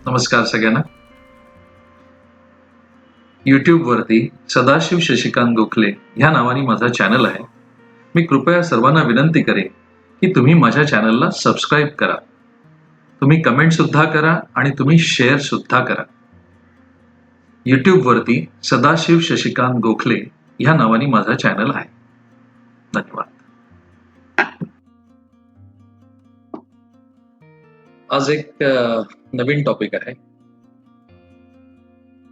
नमस्कार सगळ्यांना. YouTubeवरती सदाशिव शशिकांत गोखले ह्या नावाने माझा चॅनल आहे. मी कृपया सर्वांना विनंती करेन की तुम्ही माझ्या चॅनलला सबस्क्राईब करा. तुम्ही कमेंट सुद्धा करा आणि तुम्ही शेअर सुद्धा करा. YouTubeवरती सदाशिव शशिकांत गोखले ह्या नावाने माझा चॅनल आहे. धन्यवाद. आज एक नवीन टॉपिक आहे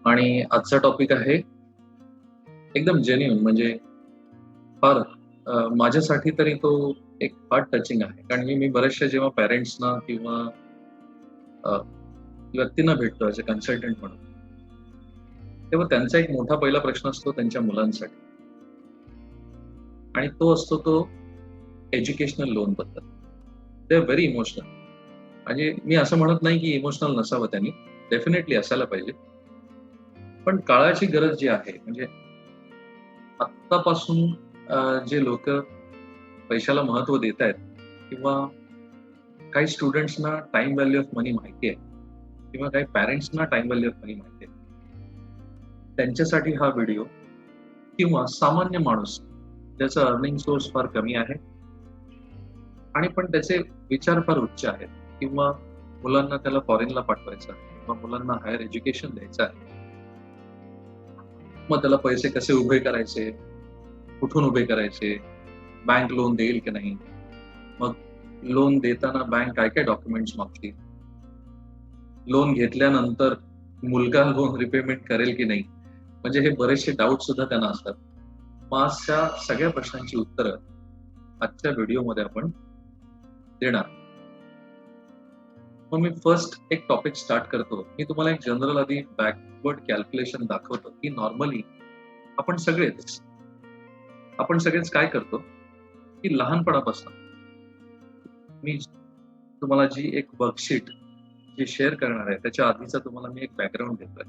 आणि आजचा टॉपिक आहे एकदम जेन्युइन, म्हणजे फार माझ्यासाठी तरी तो एक फार टचिंग आहे. कारण मी बऱ्याचशा जेव्हा पॅरेंट्सना किंवा व्यक्तींना भेटतो ॲज अ कन्सल्टंट म्हणून, तेव्हा त्यांचा एक मोठा पहिला प्रश्न असतो त्यांच्या मुलांसाठी, आणि तो असतो तो एज्युकेशनल लोन बद्दल. They are very emotional. म्हणजे मी असं म्हणत नाही की इमोशनल नसावं त्यांनी, डेफिनेटली असायला पाहिजे. पण काळाची गरज जी आहे, म्हणजे आत्तापासून जे लोक पैशाला महत्व देत आहेत, किंवा काही स्टुडंट्सना टाइम व्हॅल्यू ऑफ मनी माहिती आहे, किंवा काही पॅरेंट्सना टाइम व्हॅल्यू ऑफ मनी माहिती आहे, त्यांच्यासाठी हा व्हिडिओ, किंवा सामान्य माणूस ज्याचा अर्निंग सोर्स फार कमी आहे आणि पण त्याचे विचार फार उच्च आहेत, किंवा मुलांना त्याला फॉरेनला पाठवायचं आहे, किंवा मुलांना हायर एज्युकेशन द्यायचं आहे, मग त्याला पैसे कसे उभे करायचे, कुठून उभे करायचे, बँक लोन देईल की नाही, मग लोन देताना बँक काय काय डॉक्युमेंट्स मागतील, लोन घेतल्यानंतर मुलगा लोन रिपेमेंट करेल की नाही, म्हणजे हे बरेचसे डाऊट सुद्धा त्यांना असतात. मग अशा सगळ्या प्रश्नांची उत्तरं आजच्या व्हिडिओमध्ये आपण देणार. मग मी फर्स्ट एक टॉपिक स्टार्ट करतो. मी तुम्हाला एक जनरल आधी बॅकवर्ड कॅल्क्युलेशन दाखवतो की नॉर्मली आपण सगळेच काय करतो की लहानपणापासून, मी तुम्हाला जी एक वर्कशीट जी शेअर करणार आहे त्याच्या आधीचा तुम्हाला मी एक बॅकग्राऊंड देतोय.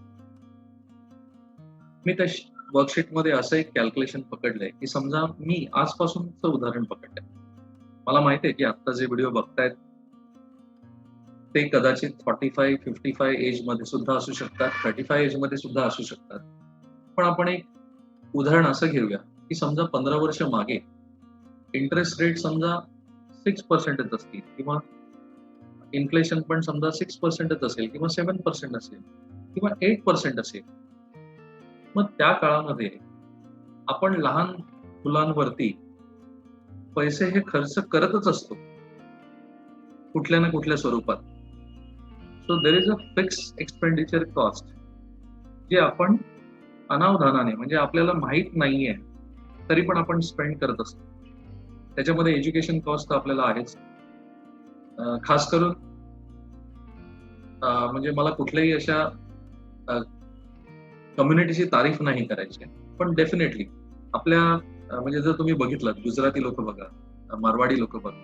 मी त्या वर्कशीटमध्ये असं एक कॅल्क्युलेशन पकडलंय की समजा मी आजपासूनचं उदाहरण पकडलंय. मला माहिती आहे की आता जे व्हिडिओ बघतायत ते कदाचित 45-55 एज मध्ये सुद्धा असू शकतात, 35 एज मध्ये सुद्धा असू शकतात. पण आपण एक उदाहरण असं घेऊया की समजा 15 वर्ष मागे इंटरेस्ट रेट समजा 6% असतील, किंवा इन्फ्लेशन पण समजा 6% असेल, किंवा 7% असेल, किंवा 8% असेल. मग त्या काळामध्ये आपण लहान मुलांवरती पैसे हे खर्च करतच असतो कुठल्या ना कुठल्या स्वरूपात. So there is a fix expenditure cost जे आपण अनावधानाने, म्हणजे आपल्याला माहित नाहीये तरी पण आपण स्पेंड करत असतो. त्याच्यामध्ये एज्युकेशन कॉस्ट तर आपल्याला आहेच. खास करून म्हणजे मला कुठल्याही अशा कम्युनिटीची तारीफ नाही करायची, पण डेफिनेटली आपल्या म्हणजे जर तुम्ही बघितलं, गुजराती लोक बघा, मारवाडी लोक बघा,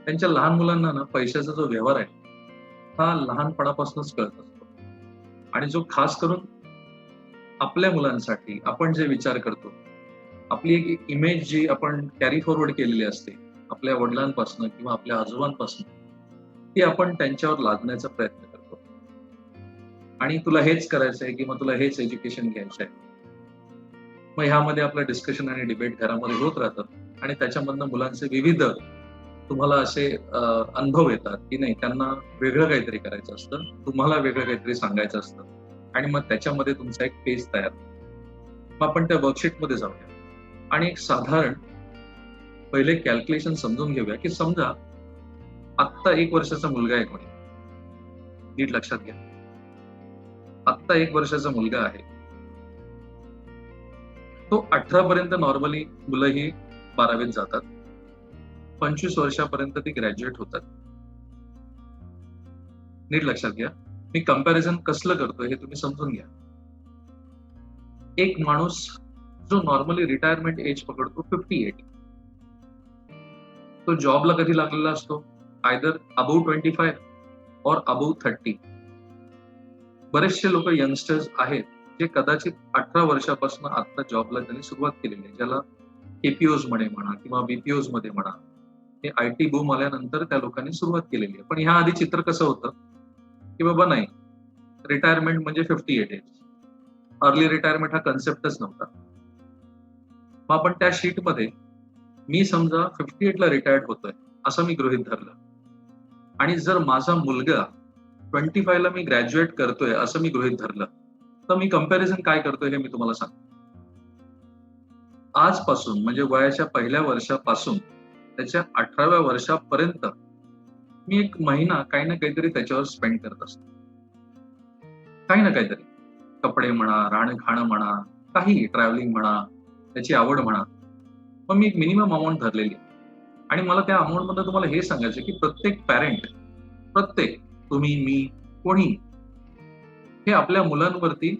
त्यांच्या लहान मुलांना ना पैशाचा जो व्यवहार आहे हा लहानपणापासूनच कळत असतो. आणि जो खास करून आपल्या मुलांसाठी आपण जे विचार करतो, आपली एक इमेज जी आपण कॅरी फॉरवर्ड केलेली असते आपल्या वडिलांपासून किंवा आपल्या आजोबांपासून, ती आपण त्यांच्यावर लादण्याचा प्रयत्न करतो. आणि तुला हेच करायचंय, किंवा तुला हेच एज्युकेशन घ्यायचंय. मग ह्यामध्ये आपलं डिस्कशन आणि डिबेट घरामध्ये होत राहतं, आणि त्याच्यामधनं मुलांचे विविध तुम्हाला असे अनुभव येतात की नाही, त्यांना वेगळं काहीतरी करायचं असतं, तुम्हाला वेगळं काहीतरी सांगायचं असतं, आणि मग त्याच्यामध्ये तुमचा एक पेज तयार. मग आपण त्या वर्कशीटमध्ये जाऊया आणि एक साधारण पहिले कॅल्क्युलेशन समजून घेऊया की समजा आत्ता 1 वर्षाचा मुलगा आहे कोणी, नीट लक्षात घ्या, आत्ता 1 वर्षाचा मुलगा आहे, तो 18 पर्यंत नॉर्मली मुलं ही 12वीत जातात, 25 वर्षापर्यंत ती ग्रॅज्युएट होतात. नीट लक्षात घ्या, मी कंपॅरिझन कसलं करतोय हे तुम्ही समजून घ्या. एक माणूस जो नॉर्मली रिटायरमेंट एज पकडतो 58, तो जॉबला कधी लागलेला असतो, आयदर अबोव्ह 25 और अबोव्ह 30. बरेचसे लोक यंगस्टर्स आहेत जे कदाचित 18 वर्षापासून आता जॉबला त्यांनी सुरुवात केलेली आहे, ज्याला केपीओज मध्ये म्हणा किंवा बीपीओज मध्ये म्हणा. हे IT बूम आल्यानंतर त्या लोकांनी सुरुवात केलेली आहे. पण ह्या आधी चित्र कसं होतं की बाबा नाही, रिटायरमेंट म्हणजे 58 एज. अर्ली रिटायरमेंट हा कन्सेप्टच नव्हता. मग आपण त्या शीटमध्ये मी समजा 58 ला रिटायर्ड होतोय असं मी गृहीत धरलं. आणि जर माझा मुलगा 25 ला मी ग्रॅज्युएट करतोय असं मी गृहीत धरलं, तर मी कंपॅरिझन काय करतोय हे मी तुम्हाला सांगतो. आजपासून म्हणजे वयाच्या पहिल्या वर्षापासून त्याच्या 18व्या वर्षापर्यंत मी एक महिना काही ना काहीतरी त्याच्यावर स्पेंड करत असतो. काही ना काहीतरी. कपडे म्हणा, राहणं-खाणं म्हणा, काहीही, ट्रॅव्हलिंग म्हणा, त्याची आवड म्हणा. मग मी एक मिनिमम अमाउंट धरलेली आहे. आणि मला त्या अमाउंटमधनं तुम्हाला हे सांगायचं आहे, की प्रत्येक तुम्ही, मी, कोणी हे आपल्या मुलांवरती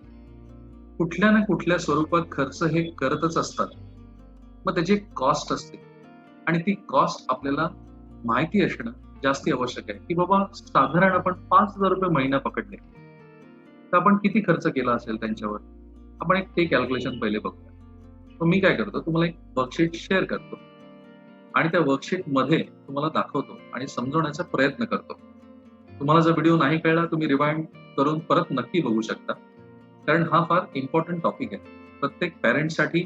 कुठल्या ना कुठल्या स्वरूपात खर्च हे करतच असतात. मग त्याची एक कॉस्ट असते आणि ती कॉस्ट आपल्याला माहिती असणं जास्ती आवश्यक आहे, की बाबा साधारण आपण ₹5,000 महिना पकडले, तर आपण किती खर्च केला असेल त्यांच्यावर? आपण एक ते कॅल्क्युलेशन पहिले बघूया. मग मी काय करतो, तुम्हाला एक वर्कशीट शेअर करतो आणि त्या वर्कशीटमध्ये तुम्हाला दाखवतो आणि समजवण्याचा प्रयत्न करतो. तुम्हाला जर व्हिडिओ नाही कळला, तुम्ही रिवाइंड करून परत नक्की बघू शकता. कारण हा फार इम्पॉर्टंट टॉपिक आहे. प्रत्येक पॅरेंट्ससाठी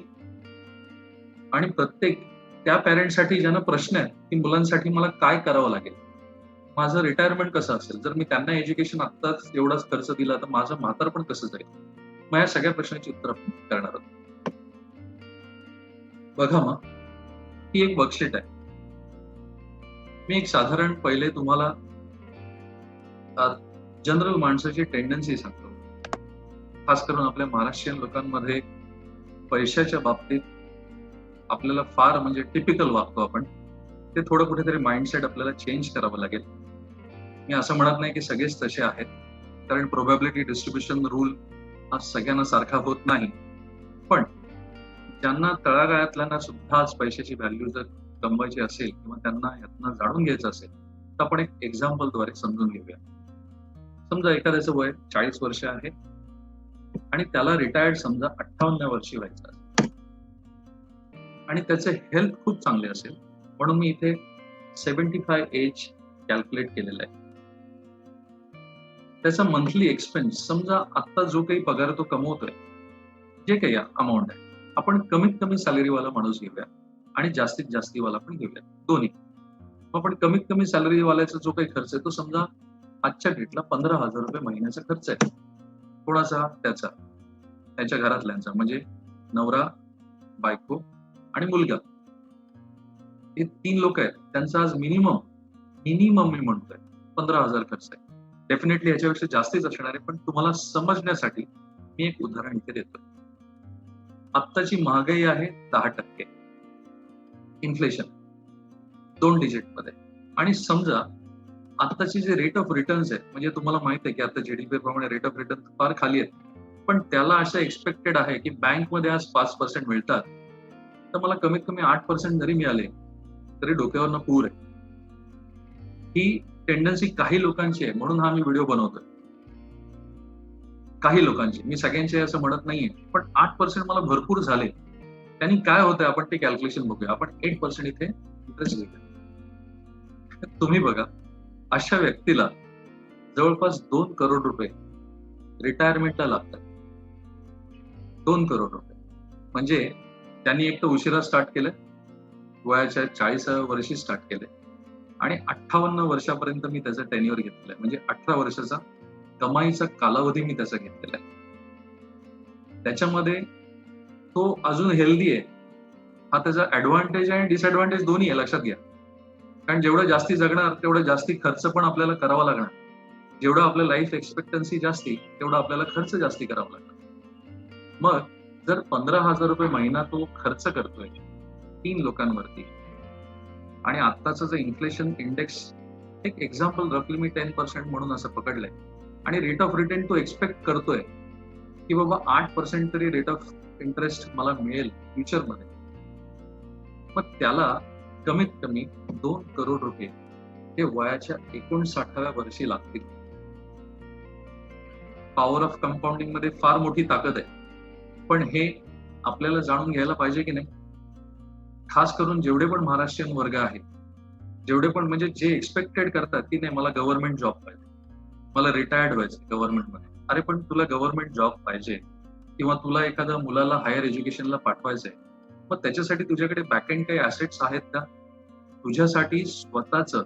आणि प्रत्येक त्या पॅरेंट्ससाठी ज्यांना प्रश्न आहे, की मुलांसाठी मला काय करावं लागेल? माझं रिटायरमेंट कसं असेल? जर मी त्यांना एज्युकेशन आत्ताच एवढाच खर्च दिला, तर माझं म्हातारपण कसं जाईल? मग या सगळ्या प्रश्नांची उत्तर आपण करणार आहोत. बघा मग, ही एक वर्कशीट आहे. मी एक साधारण पहिले तुम्हाला जनरल माणसाची टेंडन्सी सांगतो. खास करून आपल्या महाराष्ट्रीयन लोकांमध्ये पैशाच्या बाबतीत आपल्याला फार म्हणजे टिपिकल वागतो आपण. ते थोडं कुठेतरी माइंडसेट आपल्याला चेंज करावं लागेल. मी असं म्हणत नाही की सगळेच तसे आहेत. कारण प्रोबॅबिलिटी डिस्ट्रिब्युशन रूल हा सगळ्यांना सारखा होत नाही. पण ज्यांना तळागाळातल्यांना सुद्धा आज पैशाची व्हॅल्यू जर कमवायची असेल किंवा त्यांना यातनं जाणून घ्यायचं असेल, तर आपण एक एक्झाम्पलद्वारे समजून घेऊया. समजा एखाद्याचं वय 40 वर्ष आहे आणि त्याला रिटायर्ड समजा 58व्या वर्षी व्हायचं असेल आणि त्याचे हेल्थ खूप चांगले असेल, म्हणून मी इथे 75 एज कॅल्क्युलेट केलेलं आहे. त्याचा मंथली एक्सपेन्स समजा आता जो काही पगार तो कमवतोय, जे काही अमाऊंट आहे, आपण कमीत कमी सॅलरीवाला माणूस घेऊया आणि जास्तीत जास्तीवाला पण घेऊया, दोन्ही. आपण कमीत कमी सॅलरीवाल्याचा जो काही खर्च आहे तो समजा आजच्या डेटला ₹15,000 महिन्याचा खर्च आहे. कोणाचा? त्याचा. त्याच्या घरातल्यांचा म्हणजे नवरा, बायको आणि मुलगा. हे 3 लोक आहेत. त्यांचा आज मिनिमम मी म्हणतोय 15,000 खर्च आहे. डेफिनेटली याच्यापेक्षा जास्तीच असणार आहे, पण तुम्हाला समजण्यासाठी मी एक उदाहरण इथे देतोय. आत्ताची महागाई आहे 10%. इन्फ्लेशन 2 डिजिटमध्ये आणि समजा आत्ताची जे रेट ऑफ रिटर्न्स आहेत, म्हणजे तुम्हाला माहित आहे की आता जीडीपी प्रमाणे रेट ऑफ रिटर्न फार खाली आहेत. पण त्याला असं एक्सपेक्टेड आहे की बँकमध्ये आज 5% मिळतात, तर मला कमीत कमी 8% जरी मिळाले, तरी डोक्यावरनं पूर आहे. ही टेंडन्सी काही लोकांची आहे, म्हणून हा मी व्हिडिओ बनवतोय. काही लोकांची, मी सगळ्यांची असं म्हणत नाहीये, पण 8% मला भरपूर झाले. त्यांनी काय होतंय आपण ते कॅल्क्युलेशन बघूया. आपण 8% इथे इंटरेस्ट घेऊया. तुम्ही बघा, अशा व्यक्तीला जवळपास 2 करोड रुपये रिटायरमेंटला लागतात. 2 करोड रुपये. म्हणजे त्यांनी एक तर उशिरा स्टार्ट केलं, वयाच्या 40व्या वर्षी स्टार्ट केलंय आणि 58 वर्षापर्यंत मी त्याचा टेन्युअर घेतलेला आहे. म्हणजे 18 वर्षाचा कमाईचा कालावधी मी त्याचा घेतलेला आहे. त्याच्यामध्ये तो अजून हेल्दी आहे. हा त्याचा ऍडव्हान्टेज आणि डिसएडव्हान्टेज दोन्ही आहे, लक्षात घ्या. कारण जेवढं जास्ती जगणार तेवढं जास्ती खर्च पण आपल्याला करावा लागणार. जेवढं आपलं लाईफ एक्सपेक्टन्सी जास्ती, तेवढा आपल्याला खर्च जास्ती करावा लागणार. मग जर 15,000 रुपये महिना तो खर्च करतोय 3 लोकांवरती आणि आत्ताचं जे इन्फ्लेशन इंडेक्स, एक एक्झाम्पल रफली मी 10% म्हणून असं पकडलंय आणि रेट ऑफ रिटर्न तो एक्सपेक्ट करतोय की बाबा 8% तरी रेट ऑफ इंटरेस्ट मला मिळेल फ्युचरमध्ये. मग त्याला कमीत कमी 2 करोड रुपये हे वयाच्या 59व्या वर्षी लागतील. पॉवर ऑफ कंपाऊंडिंग मध्ये फार मोठी ताकद आहे. पण हे आपल्याला जाणून घ्यायला पाहिजे की नाही? खास करून जेवढे पण महाराष्ट्रीयन वर्ग आहे, जेवढे पण म्हणजे जे एक्सपेक्टेड करतात की नाही मला गव्हर्नमेंट जॉब पाहिजे, मला रिटायर्ड व्हायचं गव्हर्नमेंटमध्ये, अरे पण तुला गव्हर्नमेंट जॉब पाहिजे किंवा तुला एखाद्या मुलाला हायर एज्युकेशनला पाठवायचंय, मग त्याच्यासाठी तुझ्याकडे बॅकएंड काही ऍसेट्स आहेत का? तुझ्यासाठी स्वतःचं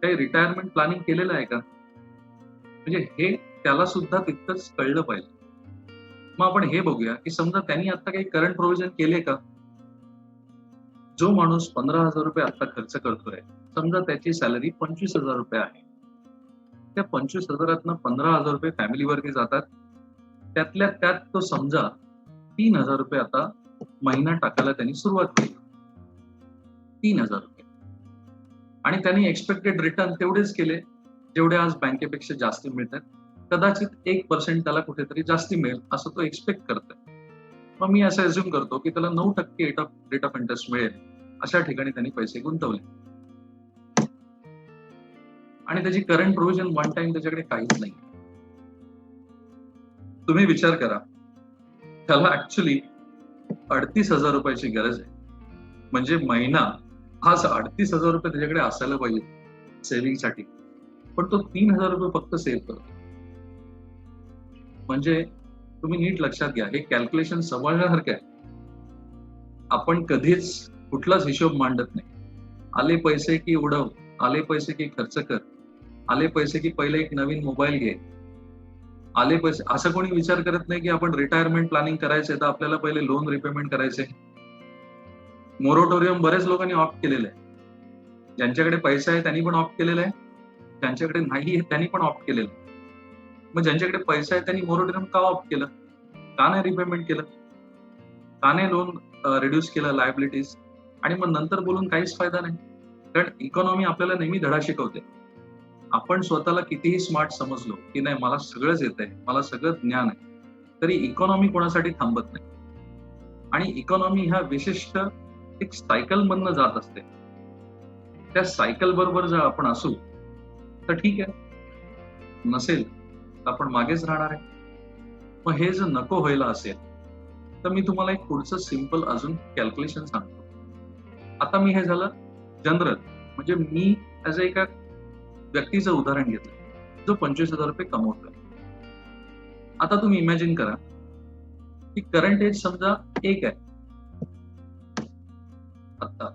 काही रिटायरमेंट प्लॅनिंग केलेलं आहे का? म्हणजे हे त्याला सुद्धा तितकंच कळलं पाहिजे. मग आपण हे बघूया की समजा त्यांनी आता काही करंट प्रोव्हिजन केले का? जो माणूस ₹15,000 आता खर्च करतोय, समजा त्याची सॅलरी ₹25,000 आहे. त्या 25,000 ₹15,000 फॅमिलीवरती जातात. त्यातल्या त्यात तो समजा ₹3,000 आता महिना टाकायला त्यांनी सुरुवात केली. ₹3,000 आणि त्यांनी एक्सपेक्टेड रिटर्न तेवढेच केले, जेवढे आज बँकेपेक्षा जास्त मिळतात. कदाचित 1% त्याला कुठेतरी जास्ती मिळेल असं तो एक्सपेक्ट करतोय. मग मी असं अझ्युम करतो की त्याला 9% रेट ऑफ इंटरेस्ट मिळेल. अशा ठिकाणी त्यांनी पैसे गुंतवले आणि त्याची करंट प्रोव्हिजन वन टाइम त्याच्याकडे काहीच नाही. तुम्ही विचार करा, त्याला ऍक्च्युली ₹38,000 ची गरज आहे. म्हणजे महिना आज ₹38,000 त्याच्याकडे असायला पाहिजे सेव्हिंगसाठी. पण तो ₹3,000 फक्त सेव्ह करतो. म्हणजे तुम्ही नीट लक्षात घ्या, हे कॅल्क्युलेशन समजण्यासारखं आहे. आपण कधीच कुठलाच हिशोब मांडत नाही. आले पैसे की उडव, आले पैसे की खर्च कर, आले पैसे की पहिले एक नवीन मोबाईल घे, आले पैसे असं कोणी विचार करत नाही की आपण रिटायरमेंट प्लॅनिंग करायचंय तर आपल्याला पहिले लोन रिपेमेंट करायचे. मोरोटोरियम बरेच लोकांनी ऑप्ट केलेलं आहे. ज्यांच्याकडे पैसा आहे त्यांनी पण ऑप्ट केलेलं आहे. ज्यांच्याकडे नाही त्यांनी पण ऑप्ट केलेलं आहे. मग ज्यांच्याकडे पैसा आहे त्यांनी मोरोटोरियम का ऑप्ट केलं? का नाही रिपेमेंट केलं? का नाही लोन रिड्यूस केलं लायबिलिटीज? आणि मग नंतर बोलून काहीच फायदा नाही. कारण इकॉनॉमी आपल्याला नेहमी धडा शिकवते. आपण स्वतःला कितीही स्मार्ट समजलो की नाही मला सगळंच येतंय, मला सगळं ज्ञान आहे, तरी इकॉनॉमी कोणासाठी थांबत नाही. आणि इकॉनॉमी ह्या विशिष्ट एक सायकल मधनं जात असते. त्या सायकल बरोबर जर आपण असू तर ठीक आहे, नसेल तर आपण मागेच राहणार आहे. मग हे जर नको व्हायला असेल तर मी तुम्हाला एक पुढचं सिंपल अजून कॅल्क्युलेशन सांगतो. आता मी हे झालं जनरल, म्हणजे मी ऍज एका व्यक्तीचं उदाहरण घेतलं जो ₹25,000 कमवतोय. आता तुम्ही इमॅजिन करा की करंट एज समजा 1 आहे. आता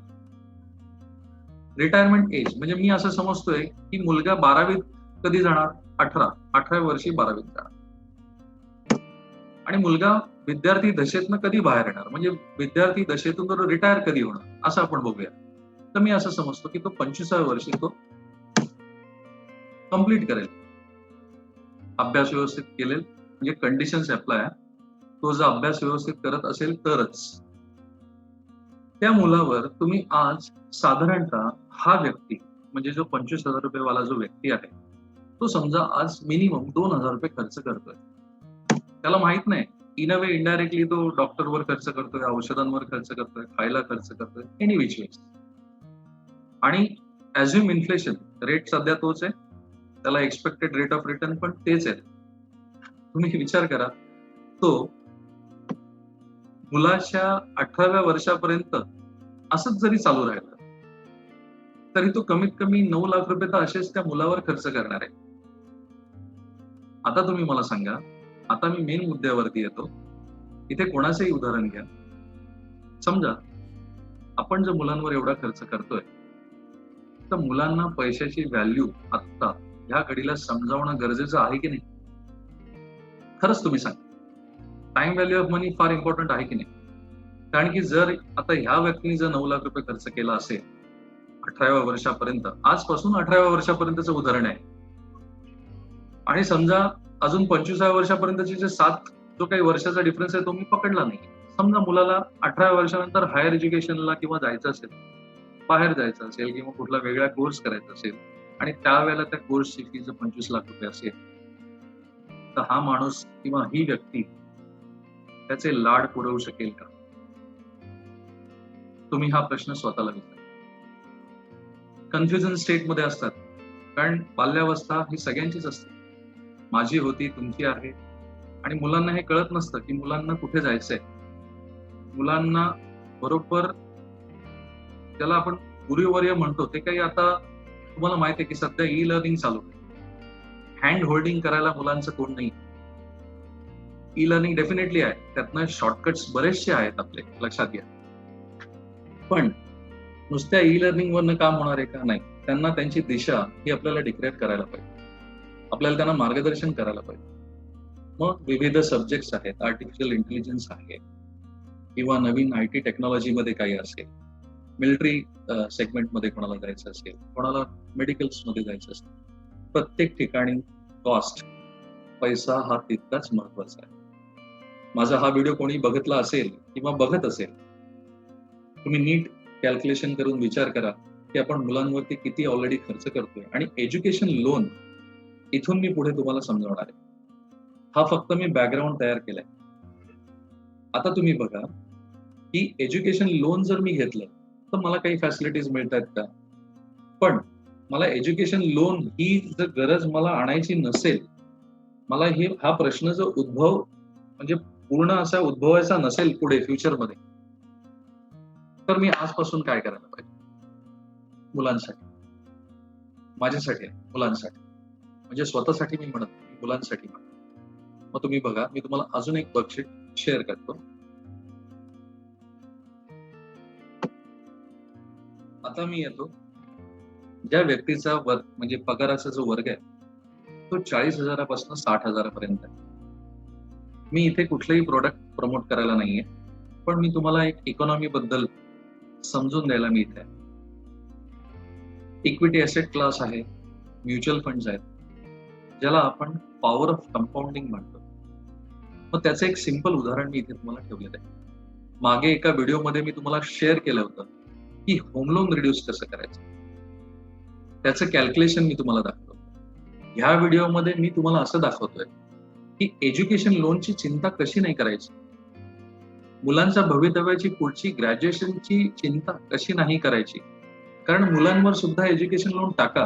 रिटायरमेंट एज म्हणजे मी असं समजतोय की मुलगा 12वीत कधी जाणार? 18व्या वर्षी 12वीत जाणार. आणि मुलगा विद्यार्थी दशेतनं कधी बाहेर येणार? म्हणजे विद्यार्थी दशेतून रिटायर कधी होणार? असं आपण बघूया. तर मी असं समजतो की तो 25व्या वर्षी तो कंप्लीट करेल. अभ्यास व्यवस्थित केलेल म्हणजे कंडिशन्स अप्लाय आहे. तो जर अभ्यास व्यवस्थित करत असेल तरच. त्या मुलावर तुम्ही आज साधारणतः हा व्यक्ती म्हणजे जो ₹25,000 वाला जो व्यक्ती आहे, तो समजा आज मिनिमम ₹2,000 खर्च करतोय. त्याला माहित नाही, इन अ वे इनडायरेक्टली तो डॉक्टरवर खर्च करतोय, औषधांवर खर्च करतोय, खायला खर्च करतोय, एनी विच वेज. आणि ॲझ्युम इन्फ्लेशन रेट सध्या तोच आहे. त्याला एक्सपेक्टेड रेट ऑफ रिटर्न पण तेच आहे. तुम्ही विचार करा, तो मुलाच्या 18व्या वर्षापर्यंत असंच जरी चालू राहिलं, तरी तो कमीत कमी ₹9,00,000 तर असेच त्या मुलावर खर्च करणार आहे. आता तुम्ही मला सांगा, आता मी मेन मुद्द्यावरती येतो. इथे कोणाचंही उदाहरण घ्या. समजा आपण जर मुलांवर एवढा खर्च करतोय, तर मुलांना पैशाची व्हॅल्यू आत्ता ह्या घडीला समजावणं गरजेचं आहे की नाही? खरंच तुम्ही सांगा. टाइम व्हॅल्यू ऑफ मनी फार इम्पॉर्टंट आहे की नाही? कारण की जर आता ह्या व्यक्तीने जर ₹9,00,000 खर्च केला असेल 18व्या वर्षापर्यंत, आजपासून 18व्या वर्षापर्यंतचं उदाहरण आहे. आणि समजा अजून 25व्या वर्षापर्यंतचे जे 7 जो काही वर्षाचा डिफरन्स आहे तो मी पकडला नाही. समजा मुलाला 18व्या वर्षानंतर हायर एज्युकेशनला किंवा जायचं असेल, बाहेर जायचं असेल किंवा कुठला वेगळा कोर्स करायचा असेल आणि त्यावेळेला त्या कोर्सची फी जर ₹25,00,000 असेल, तर हा माणूस किंवा ही व्यक्ती त्याचे लाड पुरवू शकेल का? तुम्ही हा प्रश्न स्वतःला विचारा. कन्फ्युजन स्टेटमध्ये असतात. कारण बाल्यावस्था ही सगळ्यांचीच असते. माझी होती, तुमची आहे. आणि मुलांना हे कळत नसतं की मुलांना कुठे जायचंय. मुलांना बरोबर त्याला आपण गुरुवर्य म्हणतो ते काही आता तुम्हाला माहिती आहे की सध्या ई लर्निंग चालू आहे. हँड होल्डिंग करायला मुलांचं कोण नाही. ई लर्निंग डेफिनेटली आहे, त्यातनं शॉर्टकट्स बरेचसे आहेत आपले, लक्षात घ्या. पण नुसत्या ई लर्निंग वरनं काम होणार आहे का? नाही. त्यांना त्यांची दिशा ही आपल्याला डिक्लेअर करायला पाहिजे. आपल्याला त्यांना मार्गदर्शन करायला पाहिजे. मग विविध सब्जेक्ट्स आहेत, आर्टिफिशियल इंटेलिजन्स आहे किंवा नवीन IT टेक्नॉलॉजीमध्ये काही असेल, मिलिटरी सेगमेंटमध्ये कोणाला जायचं असेल, कोणाला मेडिकल्समध्ये जायचं असेल, प्रत्येक ठिकाणी कॉस्ट, पैसा हा तितकाच महत्वाचा आहे. माझा हा व्हिडिओ कोणी बघितला असेल किंवा बघत असेल, तुम्ही नीट कॅल्क्युलेशन करून विचार करा की आपण मुलांवरती किती ऑलरेडी खर्च करतोय आणि एज्युकेशन लोन इथून मी पुढे तुम्हाला समजावणार आहे. हा फक्त मी बॅकग्राऊंड तयार केलाय. आता तुम्ही बघा की एज्युकेशन लोन जर मी घेतलं तर मला काही फॅसिलिटीज मिळतात का? पण मला एज्युकेशन लोन ही जर गरज मला आणायची नसेल, मला हा प्रश्न जो म्हणजे पूर्ण असा उद्भवायचा नसेल पुढे फ्युचरमध्ये, तर मी आजपासून काय करायला पाहिजे? मुलांसाठी, माझ्यासाठी, मुलांसाठी, म्हणजे स्वतःसाठी मी म्हणत नाही, मुलांसाठी म्हणत. मग तुम्ही बघा, मी तुम्हाला अजून एक वर्कशीट शेअर करतो. आता मी येतो, ज्या व्यक्तीचा वर्ग म्हणजे पगाराचा जो वर्ग आहे तो 40,000 पासून 60,000 पर्यंत आहे. मी इथे कुठलंही प्रोडक्ट प्रमोट करायला नाहीये, पण मी तुम्हाला एक इकॉनॉमी बद्दल समजून द्यायला मी इथे आहे. इक्विटी ॲसेट क्लास आहे, म्युच्युअल फंड्स आहेत, ज्याला आपण पॉवर ऑफ कंपाऊंडिंग म्हणतो. मग त्याचं एक सिंपल उदाहरण मी इथे तुम्हाला ठेवलेलं आहे. मागे एका व्हिडिओमध्ये मी तुम्हाला शेअर केलं होतं की होम लोन रिड्यूस कसं करायचं, त्याचं कॅल्क्युलेशन मी तुम्हाला दाखवतो. ह्या व्हिडिओमध्ये मी तुम्हाला असं दाखवतोय की एज्युकेशन लोनची चिंता कशी नाही करायची, मुलांच्या भवितव्याची पुढची ग्रॅज्युएशनची चिंता कशी नाही करायची. कारण मुलांवर सुद्धा एज्युकेशन लोन टाका.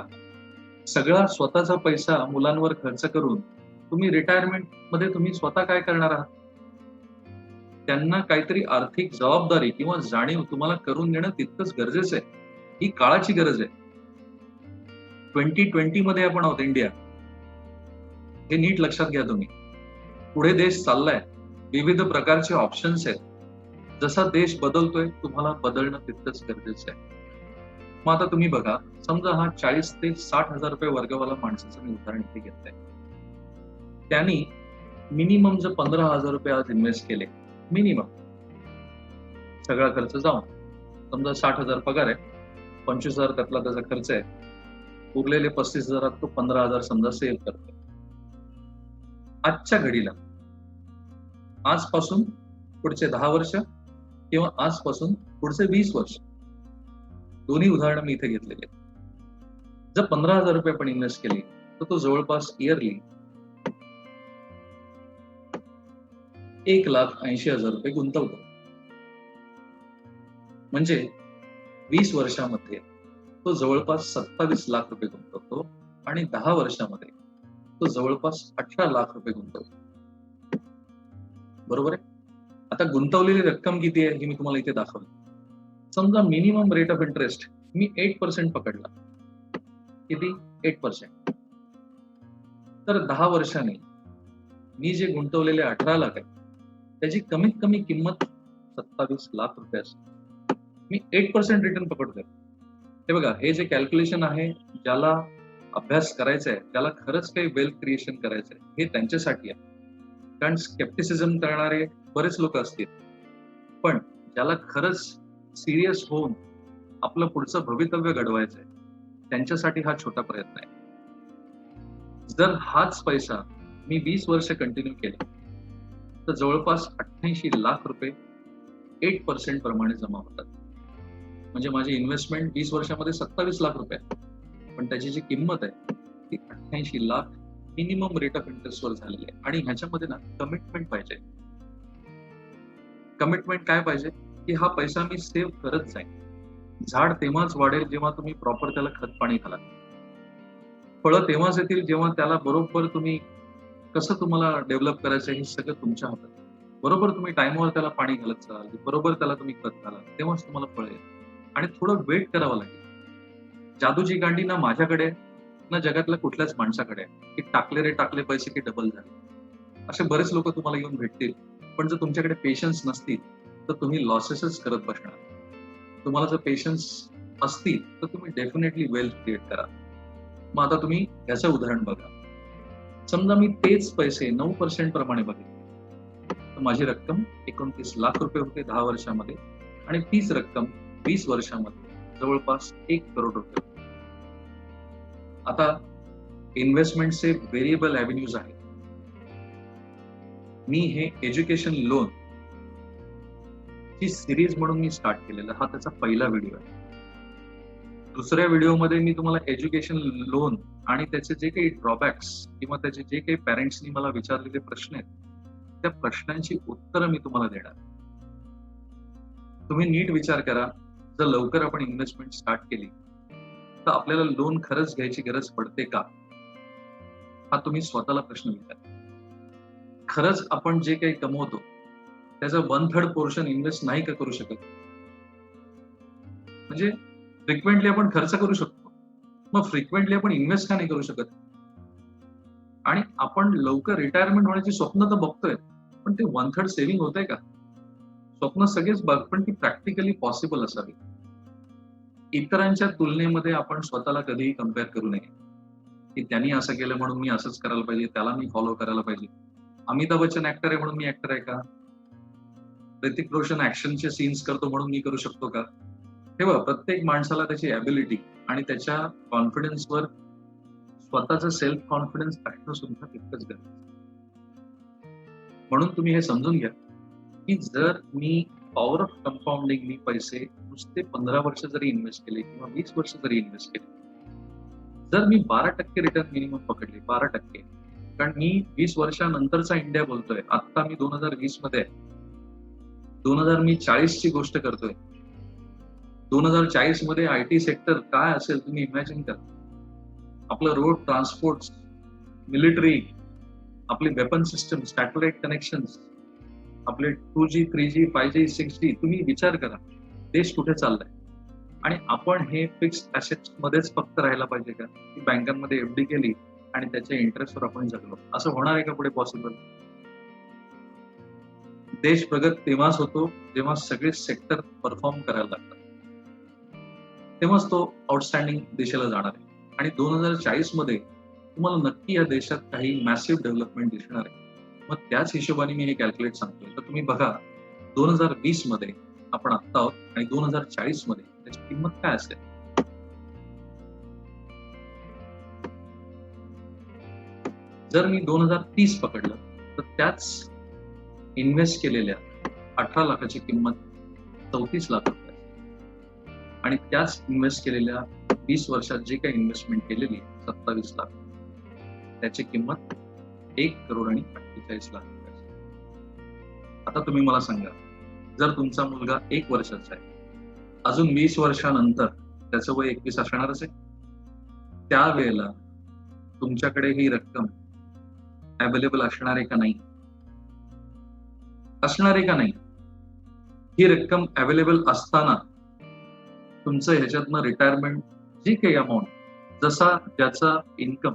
सगळा स्वतःचा पैसा मुलांवर खर्च करून तुम्ही रिटायरमेंट मध्ये तुम्ही स्वतः काय करणार आहात? त्यांना काहीतरी आर्थिक जबाबदारी किंवा जाणीव तुम्हाला करून देणं तितकंच गरजेचं आहे. ही काळाची गरज आहे. 2020 मध्ये आपण आहोत, इंडिया. हे नीट लक्षात घ्या तुम्ही. पुढे देश चाललाय, विविध प्रकारचे ऑप्शन्स आहेत. जसा देश बदलतोय तुम्हाला बदलणं तितकंच गरजेचं आहे. मग आता तुम्ही बघा, समजा हा 40 ते 60,000 रुपये वर्गवाला माणसाचं मी उदाहरण इथे घेतलंय. त्यांनी मिनिमम जर 15,000 रुपये आज इन्व्हेस्ट केले, मिनिमम सगळा खर्च जाऊन, समजा 60,000 पगार आहे, 25,000 त्यातला त्याचा खर्च आहे, उरलेले 35,000 तो 15,000 समजा सेव्ह करतो. आजच्या घडीला, आजपासून पुढचे 10 वर्ष किंवा आजपासून पुढचे 20 वर्ष, दोन्ही उदाहरणं मी इथे घेतलेली आहेत. जर 15,000 रुपये आपण इन्व्हेस्ट केले तर तो जवळपास इयरली 1,80,000 रुपये गुंतवतो. म्हणजे 20 वर्षामध्ये तो जवळपास 27 लाख रुपये गुंतवतो आणि 10 वर्षामध्ये तो जवळपास 18 लाख रुपये गुंतवतो. बरोबर आहे? आता गुंतवलेली रक्कम किती आहे हे मी तुम्हाला इथे दाखवलं. समजा minimum rate of interest me 8% पकडला. किती? 8%. तर 10 वर्षांनी मी जे गुंतवलेले 18 लाख आहे त्याची कमीत कमी किंमत 27 लाख रुपये असते. मी 8% रिटर्न पकडतोय. हे बघा, हे जे कॅल्क्युलेशन आहे, ज्याला अभ्यास करायचा आहे, त्याला खरंच काही वेल्थ क्रिएशन करायचं आहे, हे त्यांच्यासाठी आहे. कारण स्केप्टिसिझम करणारे बरेच लोक असतील, पण ज्याला खरंच सिरियस होऊन आपलं पुढचं भवितव्य घडवायचं आहे, त्यांच्यासाठी हा छोटा प्रयत्न आहे. जर हाच पैसा मी 20 वर्ष कंटिन्यू केला तर जवळपास 88 लाख रुपये 8% प्रमाणे जमा होतात. म्हणजे माझी इन्व्हेस्टमेंट 20 वर्षामध्ये 27 लाख रुपये, पण त्याची जी किंमत आहे ती 88 lakh minimum rate of interest वर झालेली आहे. आणि ह्याच्यामध्ये ना कमिटमेंट पाहिजे. कमिटमेंट काय पाहिजे की हा पैसा मी सेव्ह करत जाईन. झाड तेव्हाच वाढेल जेव्हा तुम्ही प्रॉपर त्याला खत पाणी घालाल. फळं तेव्हाच येतील जेव्हा त्याला बरोबर तुम्ही कसं तुम्हाला डेव्हलप करायचं हे सगळं तुमच्या हातात. बरोबर तुम्ही टाइमवर त्याला पाणी घालत जाल, बरोबर त्याला तुम्ही खत घालाल, तेव्हाच तुम्हाला फळ येईल. आणि थोडं वेट करावं लागेल. जादूची गांडी ना माझ्याकडे ना जगातल्या कुठल्याच माणसाकडे आहे की टाकले रे टाकले पैसे की डबल झाले. असे बरेच लोक तुम्हाला येऊन भेटतील, पण जर तुमच्याकडे पेशन्स नसतील तर तुम्ही लॉसेसच करत बसणार. तुम्हाला जर पेशन्स असतील तर तुम्ही डेफिनेटली वेल्थ क्रिएट करा. मग आता तुम्ही याचं उदाहरण बघा. समजा मी तेच पैसे 9% प्रमाणे बघितले तर माझी रक्कम 29 लाख रुपये होते 10 वर्षामध्ये, आणि तीच रक्कम 20 वर्षामध्ये जवळपास 1 करोड रुपये होते. आता इन्व्हेस्टमेंटचे व्हेरिएबल ॲव्हेन्यूज आहेत. मी हे एज्युकेशन लोन ची सिरीज म्हणून मी स्टार्ट केलेलं, हा त्याचा पहिला व्हिडिओ आहे. दुसऱ्या व्हिडिओमध्ये मी तुम्हाला एज्युकेशन लोन आणि त्याचे जे काही ड्रॉबॅक्स किंवा त्याचे जे काही पॅरेंट्सनी मला विचारलेले प्रश्न आहेत, त्या प्रश्नांची उत्तरं मी तुम्हाला देणार. तुम्ही नीट विचार करा, जर लवकर आपण इन्व्हेस्टमेंट स्टार्ट केली तर आपल्याला लोन खरंच घ्यायची गरज पडते का? हा तुम्ही स्वतःला प्रश्न विचारा. खरंच आपण जे काही कमवतो त्याचा 1/3 पोर्शन इन्व्हेस्ट नाही का करू शकत? म्हणजे फ्रिक्वेंटली आपण खर्च करू शकतो, मग फ्रिक्वेंटली आपण इन्व्हेस्ट का नाही करू शकत? आणि आपण लवकर रिटायरमेंट होण्याची स्वप्न तर बघतोय, पण ते 1/3 सेव्हिंग होतंय का? स्वप्न सगळेच बघ, पण ती प्रॅक्टिकली पॉसिबल असावी. इतरांच्या तुलनेमध्ये आपण स्वतःला कधीही कम्पेअर करू नये, की त्यांनी असं केलं म्हणून मी असंच करायला पाहिजे, त्याला मी फॉलो करायला पाहिजे. अमिताभ बच्चन ऍक्टर आहे म्हणून मी ऍक्टर आहे का? ऋतिक रोशन ऍक्शनचे सीन्स करतो म्हणून मी करू शकतो का? तेव्हा प्रत्येक माणसाला त्याची ॲबिलिटी आणि त्याच्या कॉन्फिडन्सवर स्वतःचं सेल्फ कॉन्फिडन्स असणं सुद्धा तितकंच गरजेचं. म्हणून तुम्ही हे समजून घ्या, की जर मी पॉवर ऑफ कंपाऊंडिंग मी पैसे नुसते 15 वर्ष जरी इन्व्हेस्ट केले किंवा 20 वर्ष जरी इन्व्हेस्ट केले, जर मी 12% रिटर्न मिनिमम पकडले, 12%, कारण मी 20 वर्षानंतरचा इंडिया बोलतोय, आता मी 2020 मध्ये आहे, 2040 ची गोष्ट करतोय. 2040 मध्ये आयटी सेक्टर काय असेल तुम्ही इमॅजिन करा. आपलं रोड ट्रान्सपोर्ट, मिलिटरी, आपली वेपन सिस्टम, सॅटेलाइट कनेक्शन्स, आपले 2G, 3G, 5G, 6G, तुम्ही विचार करा देश कुठे चाललाय. आणि आपण हे फिक्स्ड ऍसेट्स मध्येच फक्त राहायला पाहिजे का? की बँकांमध्ये एफडी केली आणि त्याच्या इंटरेस्टवर आपण जगलो, असं होणार आहे का पुढे पॉसिबल? देश प्रगत तेव्हाच होतो जेव्हा सगळे सेक्टर परफॉर्म करायला लागतात, तेव्हाच तो आउटस्टँडिंग दिशेला जाणार आहे. आणि 2040 मध्ये तुम्हाला नक्की या देशात काही मॅसिव्ह डेव्हलपमेंट दिसणार आहे. मग त्याच हिशोबाने मी हे कॅल्क्युलेट सांगतोय. तर तुम्ही बघा 2020 मध्ये आपण आत्ता आहोत आणि 2040 मध्ये त्याची किंमत काय असेल? जर मी 2030 पकडलं तर त्याच इन्व्हेस्ट केलेल्या 18 लाखाची किंमत 34 लाख रुपये, आणि त्याच इन्व्हेस्ट केलेल्या 20 वर्षात जे काही इन्व्हेस्टमेंट केलेली 27 लाख, त्याची किंमत 1 करोड आणि 48 लाख रुपये. आता तुम्ही मला सांगा, जर तुमचा मुलगा 1 वर्षाचा आहे, अजून 20 वर्षानंतर त्याचं वय 21 असणारच आहे, त्यावेळेला तुमच्याकडे ही रक्कम अवेलेबल असणार आहे का नाही? असणार आहे का नाही? ही रक्कम अवेलेबल असताना तुमचं ह्याच्यातनं रिटायरमेंट जी काही अमाऊंट, जसा ज्याचा इन्कम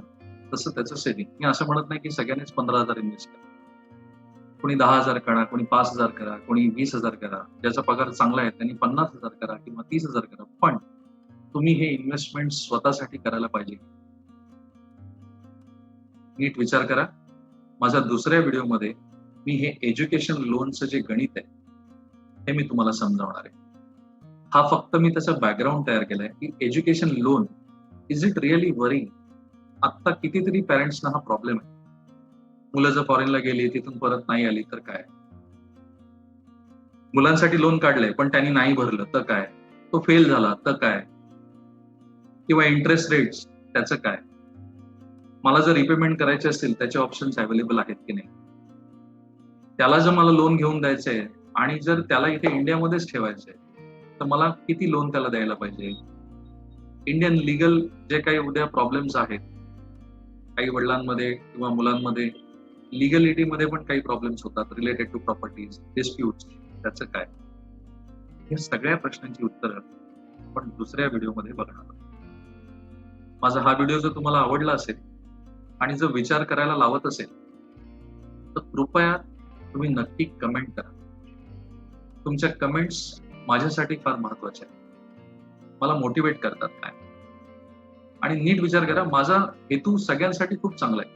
तसं त्याचं सेव्हिंग. मी असं म्हणत नाही की सगळ्यांनीच 15,000 इन्व्हेस्ट करा, कोणी 10,000 करा, कोणी 5,000 करा, कोणी 20,000 करा, ज्याचा पगार चांगला आहे त्यांनी 50,000 करा किंवा 30,000 करा, पण तुम्ही हे इन्व्हेस्टमेंट स्वतःसाठी करायला पाहिजे. नीट विचार करा. माझ्या दुसऱ्या व्हिडिओमध्ये मी हे एज्युकेशन लोनचं जे गणित आहे हे मी तुम्हाला समजावणार आहे. हा फक्त मी त्याचं बॅकग्राऊंड तयार केलाय की education loan is it really worrying? आत्ता कितीतरी पॅरेंट्सना हा प्रॉब्लेम आहे. मुलं जर फॉरेनला गेली तिथून परत नाही आली तर काय? मुलांसाठी लोन काढलंय पण त्यांनी नाही भरलं तर काय? तो फेल झाला तर काय? किंवा इंटरेस्ट रेट्स त्याचं काय? मला जर रिपेमेंट करायचे असतील त्याचे ऑप्शन्स अवेलेबल आहेत की नाही? त्याला जर मला लोन घेऊन द्यायचंय आणि जर त्याला इथे इंडियामध्येच ठेवायचंय तर मला किती लोन त्याला द्यायला पाहिजे? इंडियन लिगल जे काही उद्या प्रॉब्लेम्स आहेत, काही वडिलांमध्ये किंवा मुलांमध्ये लिगलिटीमध्ये पण काही प्रॉब्लेम्स होतात रिलेटेड टू प्रॉपर्टीज, डिस्प्यूट्स, त्याचं काय? या सगळ्या प्रश्नांची उत्तरं आपण दुसऱ्या व्हिडिओमध्ये बघणार आहोत. माझा हा व्हिडिओ जर तुम्हाला आवडला असेल आणि जर विचार करायला लावत असेल तर कृपया तुम्ही नक्की कमेंट करा. तुमच्या कमेंट्स माझ्यासाठी फार महत्वाच्या आहेत. मला मोटिवेट करतात काय. आणि नीट विचार करा, माझा हेतू सगळ्यांसाठी खूप चांगला आहे,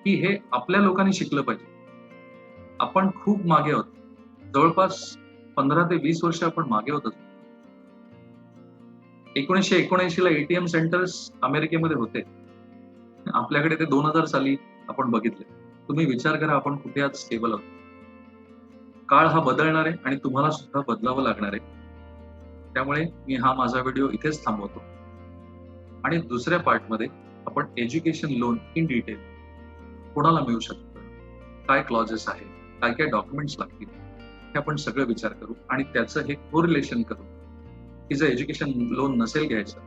की हे आपल्या लोकांनी शिकलं पाहिजे. आपण खूप मागे आहोत. जवळपास 15 ते 20 वर्ष आपण मागे होतो. 1979 ला एटीएम सेंटर्स अमेरिकेमध्ये होते. आपल्याकडे ते 2000 साली आपण बघितले. तुम्ही विचार करा आपण कुठे आज स्टेबल आहोत. काळ हा बदलणार आहे आणि तुम्हाला सुद्धा बदलावं लागणार आहे. त्यामुळे मी हा माझा व्हिडिओ इथेच थांबवतो. आणि दुसऱ्या पार्टमध्ये आपण एज्युकेशन लोन इन डिटेल कोणाला मिळू शकतं, काय क्लॉजेस आहेत, काय काय डॉक्युमेंट्स लागतील, हे आपण सगळं विचार करू आणि त्याचं हे कोरिलेशन करू, की जर एज्युकेशन लोन नसेल घ्यायचं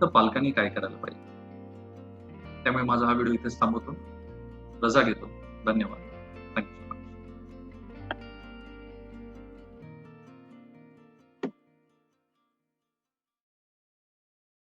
तर पालकांनी काय करायला पाहिजे. त्यामुळे माझा हा व्हिडिओ इथेच थांबवतो. रजा घेतो. धन्यवाद.